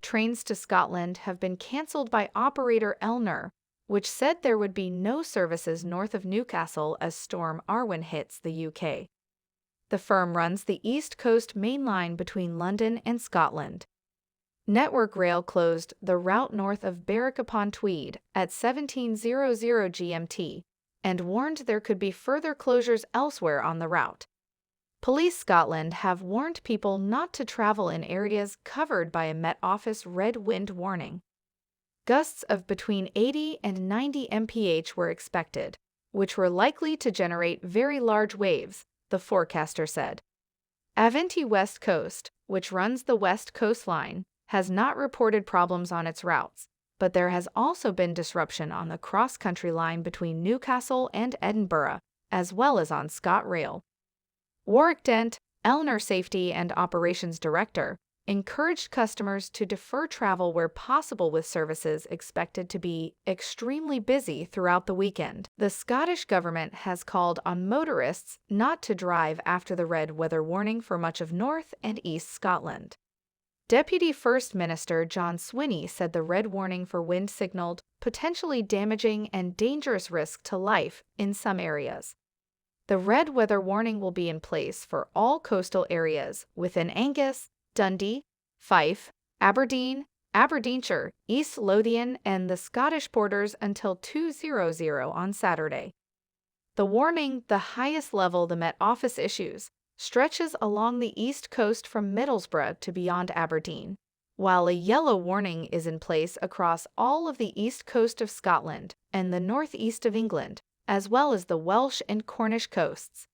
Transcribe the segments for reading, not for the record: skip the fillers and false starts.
trains to Scotland have been cancelled by operator LNER, which said there would be no services north of Newcastle as Storm Arwen hits the UK. The firm runs the East Coast Main Line between London and Scotland. Network Rail closed the route north of Berwick-upon-Tweed at 17:00 GMT and warned there could be further closures elsewhere on the route. Police Scotland have warned people not to travel in areas covered by a Met Office red wind warning. Gusts of between 80 and 90 mph were expected, which were likely to generate very large waves, the forecaster said. Avanti West Coast, which runs the West Coast Line, has not reported problems on its routes, but there has also been disruption on the CrossCountry Line between Newcastle and Edinburgh, as well as on ScotRail. Warwick Dent, LNER Safety and Operations Director, encouraged customers to defer travel where possible with services expected to be extremely busy throughout the weekend. The Scottish Government has called on motorists not to drive after the red weather warning for much of North and East Scotland. Deputy First Minister John Swinney said the red warning for wind signaled potentially damaging and dangerous risk to life in some areas. The red weather warning will be in place for all coastal areas within Angus, Dundee, Fife, Aberdeen, Aberdeenshire, East Lothian, and the Scottish borders until 2:00 on Saturday. The warning, the highest level the Met Office issues, stretches along the east coast from Middlesbrough to beyond Aberdeen, while a yellow warning is in place across all of the east coast of Scotland and the northeast of England, as well as the Welsh and Cornish coasts.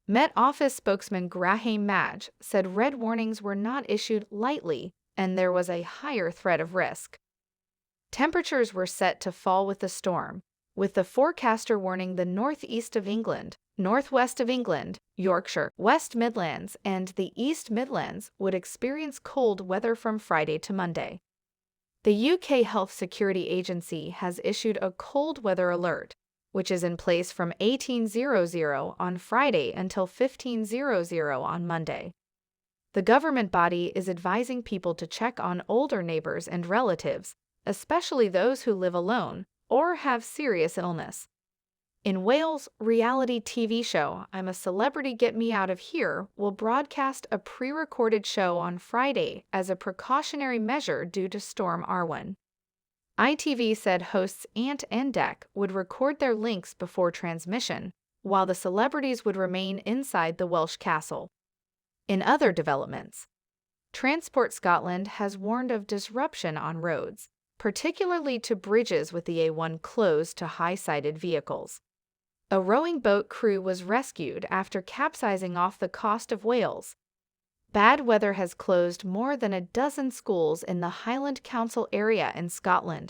Met Office spokesman Graham Madge said red warnings were not issued lightly and there was a higher threat of risk. Temperatures were set to fall with the storm, with the forecaster warning the northeast of England, northwest of England, Yorkshire, West Midlands, and the East Midlands would experience cold weather from Friday to Monday. The UK Health Security Agency has issued a cold weather alert, which is in place from 18:00 on Friday until 15:00 on Monday. The government body is advising people to check on older neighbors and relatives, especially those who live alone or have serious illness. In Wales, reality TV show I'm a Celebrity Get Me Out of Here will broadcast a pre-recorded show on Friday as a precautionary measure due to Storm Arwen. ITV said hosts Ant and Dec would record their links before transmission, while the celebrities would remain inside the Welsh castle. In other developments, Transport Scotland has warned of disruption on roads, particularly to bridges with the A1 closed to high-sided vehicles. A rowing boat crew was rescued after capsizing off the coast of Wales. Bad weather has closed more than a dozen schools in the Highland Council area in Scotland,